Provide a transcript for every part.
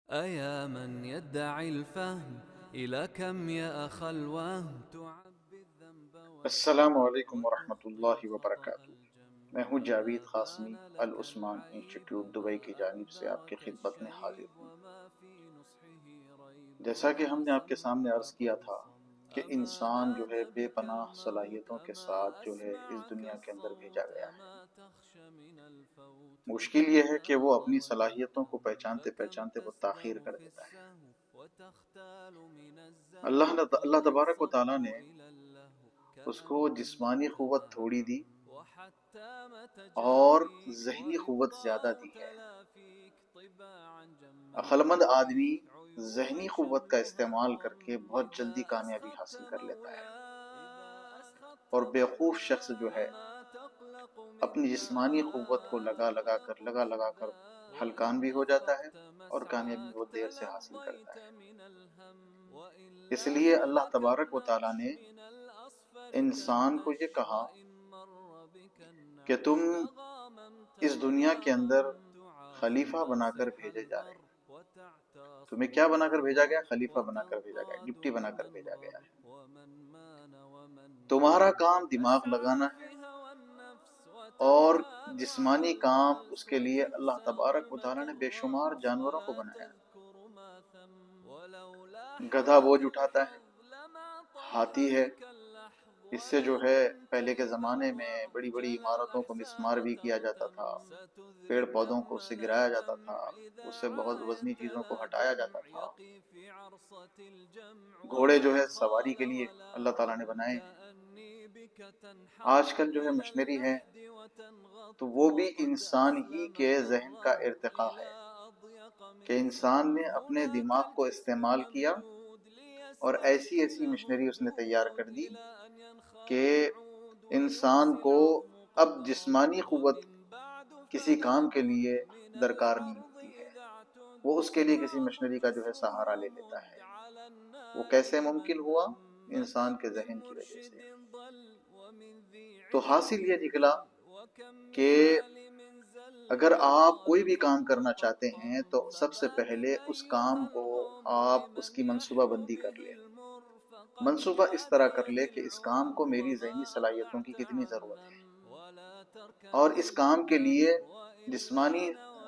أيا من يدعي الفهم إلى كم يا أخ الوهم تعبي الذنب السلام علیکم وتهتك ورحمۃ اللہ وراء وبرکاتہ۔ میں ہوں الجم جاوید ما قاسمی، بان لك العثمان العيب انسٹیٹیوٹ دبئی کی جانب سے آپ کی وذاك خدمت میں حاضر الشيب ہوں۔ وما في نصحه ريب جیسا کہ ہم نے آپ کے سامنے عرض کیا تھا وأصم کہ أما انسان جو ہے لان بے بك پناہ الموت صلاحیتوں کے ساتھ ما جو ہے اس أسمعك دنیا کے اندر بھیجا الصوت گیا ہے۔ ما تخشى من الفوت مشکل وكم یہ ہے کہ وہ اپنی تهوى صلاحیتوں کو پہچانتے فكم پہچانتے وہ تاخیر تسهو کر في دیتا ہے۔ السهو وتختال من الزهو اللہ تبارک و تعالیٰ وتنصب نے إلى اللهو اس کو كأنما جسمانی قوت تھوڑی تهاب دی وحتى متى اور جافيك ذہنی قوت زیادہ وإبقاء دی ہے۔ تلافيك طباعا جما عقل مند آدمی وفيك ذہنی عيوب قوت کا شملها استعمال کر کے الغم بہت جلدی إذا کامیابی أسخطت حاصل کر لیتا ہے، مولاي إذا اور أسخطت بیوقوف شخص جو مولاي ہے ما تقلق من اپنی جسمانی قوت کو ما لگا لگا کر وإن ہلکان بھی ہو جاتا ہے نفضت اور کامیابی مسعاك بہت دیر سے حاصل کرتا تلظيت ہے۔ من الهم اس وإلا لیے اللہ خذك تبارک و تعالیٰ النعش نے من الأصفر انسان کو یہ كالنش کہا وإن مر بك کہ تم النعش تغاممت اس دنیا کے اندر تعافي خلیفہ بنا کر ماسح بھیجے جا رہے البر ہیں۔ تمہیں وتعتصم کیا بنا کر بھیجا الغبر گیا؟ خلیفہ بنا کر بھیجا گیا، وتنقاد ڈپٹی بنا کر لمن بھیجا گیا غاب ہے۔ ومن مان ومن تمہارا نام کام دماغ تسعى لگانا ہے، في هوى النفس اور وتحال على جسمانی کام اس کے الألسن لیے اللہ تبارک و تعالیٰ مسومة نے بے شمار الرخص جانوروں کو ولا بنایا ہے۔ تذكر ما ثم ولولا گدھا حالة بوجھ اٹھاتا ہے، الحظ لما طاح ہاتھی ہے، بك اللحظ اس سے جو ولن ہے پہلے کے تنتهي زمانے میں بڑی بڑی برواجل عمارتوں کو مسمار الأحزان بھی کیا جاتا تھا، تركم پیڑ ستذري پودوں کو الدم اس سے گرایا جاتا تھا، ندما اس إذا سے بہت عايت وزنی چیزوں کو لا ہٹایا جاتا جمع تھا۔ يقي في عرصة الجمع گھوڑے جو وما ہے سواری قال کے لیے اللہ ولا تعالیٰ نے بنائے ہیں۔ كأني بك تنحط آج کل جو ہے إلى مشنری ہے، اللحد تو وتنغط وہ بھی وقد انسان ہی کے أسلمت ذہن کا الرهب ارتقاء ہے، إلى أضيق کہ من انسان ثم نے اپنے هناك دماغ کو الجسم استعمال کیا الممدود اور ایسی ایسی ليسترسله مشنری اس نے تیار کر الجهود دی إلى أن کہ ينخرم العود انسان ويرسي کو العظم اب قبره جسمانی قوت ومن بعد کسی فلا کام کے بد لیے من درکار نہیں الأرض ہوتی ہے، إذا وہ اس کے اعتدت لیے کسی مشنری کا جو ہے ومقصه سہارا لے لیتا مد ہے۔ على وہ النار کیسے ممکن لمن ہوا؟ هم انسان فكم کے من ذہن کی وجہ سے۔ مرشد ضل ومن ذي تو علم حاصل یہ نکلا ضل وكم کہ من عالم زل اگر آپ کوئی وقال بھی کام کرنا چاہتے ہیں فقط تو سب سے ثباتك پہلے اس أيها کام کو المؤمن آپ اس لمن کی منصوبہ يحلو بندی کر به لیں۔ المر فقد منصوبہ اس جاء طرح کر لے بيد کہ اس کام کو العود میری ذہنی وما صلاحیتوں کی أطعت کتنی ضرورت ہے، عمم ولا تركن اور اس کام کے للمبتر لیے وإلا جسمانی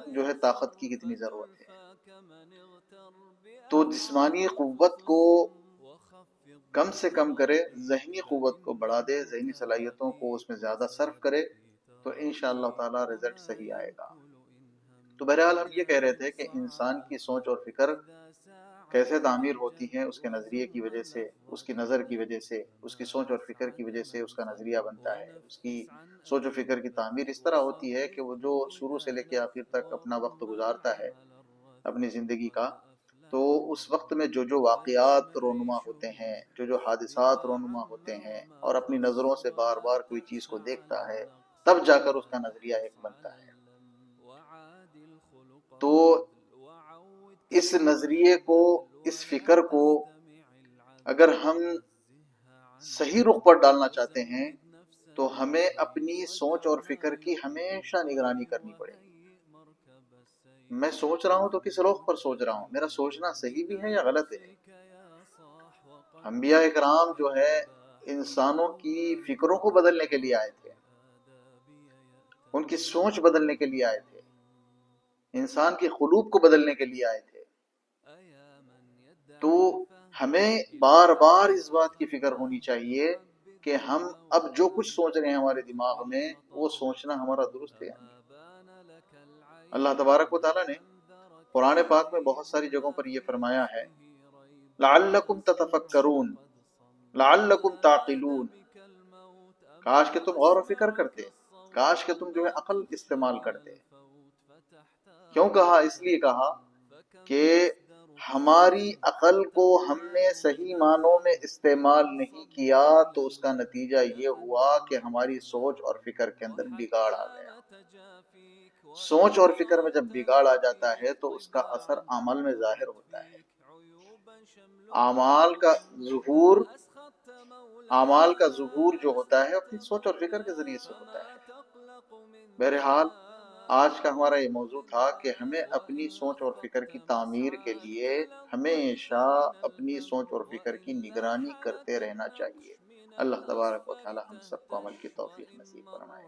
جو ہے نويت طاقت کی کتنی رفة ضرورت ہے۔ الفا كمن اغتر تو بأفعال جسمانی قوت کو الخصوم وخفض کم سے کم کرے، ضجيج ذہنی قوت کو بڑھا دے، فإنه ذہنی صلاحیتوں کو اس تلاقيك میں زیادہ صرف کرے، الزاد تو انشاءاللہ تراقي تعالی رزلٹ وما صحیح آئے گا۔ يأكل إن تو هم بہرحال ہم یہ کہہ رہے وجاهد تھے کہ انسان صعاب کی سوچ اور فکر إذا کیسے ساعدت تعمیر ہوتی ہے، الجد اس کے نظریے کی وثم وجہ سے، اس کی لفظة نظر کی وجہ سے، اس کی سوچ كلما اور فکر کی أسعد وجہ سے اس کا منظر نظریہ بنتا ہے۔ اس کی ونفس عن سوچ و ألم فکر کی تعمیر البر اس طرح ہوتی ہے کہ وہ جو وصدقه شروع سے إذا لے کے لف آخر تک اپنا وقت وربما گزارتا ہے حمل اپنی الرثى زندگی کا، قد تو أفلح اس من وقت میں جو واقعات ويشمر رونما ہوتے ريشه ہیں، جو بالحسن حادثات ما رونما عم ہوتے ہیں، وما اور اپنی نظروں خص سے بار ولا بار کوئی چیز تأس کو على دیکھتا ہے، النقص تب جا کر اس کا ولا نظریہ ایک تحف بنتا على ہے۔ اللم وعاد الخلق تو وبذل وعود اس كف نظریے کو، وبذل اس ولا فکر کو تستمع العذل اگر ہم ونزهها عن صحیح رخ پر هم ڈالنا چاہتے ہیں وزود نفسا تو ہمیں بالخير اپنی سوچ اور ودع فکر ما کی يقول ہمیشہ نگرانی قرين کرنی پڑے گی۔ وهيئ مركب السير میں سوچ رہا ہوں تو کس رخ پر سوچ رہا للمجد ہوں، میرا سوچنا صحیح بھی ہے إلى یا غلط ہے؟ نفسك يا صاح انبیاء وقدم اکرام جو ہے كالباح انسانوں کی فکروں کو وهو بدلنے کے لیے آئے تھے، بغير آدابي ان کی يأتمر سوچ بدلنے کے لیے آئے تھے، انسان کی قلوب کو بدلنے کے لیے آئے تھے۔ أيا من تو يدعي الفهم ہمیں إلى بار كم بار اس يا بات أخ کی فکر ہونی الوهم چاہیے تعبي کہ ہم الذنب اب جو کچھ سوچ رہے ہیں ہمارے وتهتك دماغ میں، وہ سوچنا وإن ہمارا درست ہے یا نہیں۔ أما بان لك اللہ العيب تبارک و تعالیٰ نے وأنذرك قرآن پاک میں بہت الشهيب ساری جگہوں ما پر یہ في فرمایا ہے، نصحه ريب لعلکم فيسمعك تتفکرون، قد صم لعلکم إذا عاد تعقلون، بك الموت کاش کہ أما تم غور و فکر أسمعك کرتے، الصوت کاش کہ تم جو ہے ما عقل تخشى استعمال من کرتے۔ الفوت کیوں فتحتاط کہا؟ اس لیے کہا وتندم فكم کہ تصدر ہماری فاسدا عقل کو ہم نے وتختال صحیح معنوں میں لذاه استعمال نہیں وتنصب کیا إلى تو اس کا اللهو نتیجہ یہ ہوا کہ كأنما ہماری سوچ اور تهاب فکر کے اندر بگاڑ آ وحتى گیا۔ متى جافيك سوچ اور فکر میں وإبقاء جب بگاڑ آ جاتا ہے تلافيك تو اس کا اثر طباعا عمل میں جما ظاہر ہوتا ہے۔ وفيك عيوبا شملها اعمال کا الغم ظہور إذا أسخطت مولاي جو إذا ہوتا ہے اپنی أسخطت سوچ اور فکر کے ذریعے مولاي سے ہوتا فما ہے۔ تقلق من بہرحال ذا آج کا ہمارا یہ موضوع تھا کہ ہمیں اپنی سوچ اور فکر کی تعمیر کے لیے ہمیشہ اپنی سوچ اور فکر کی نگرانی کرتے رہنا چاہیے۔ اللہ تبارک و تعالی ہم سب کو عمل کی توفیق نصیب فرمائے۔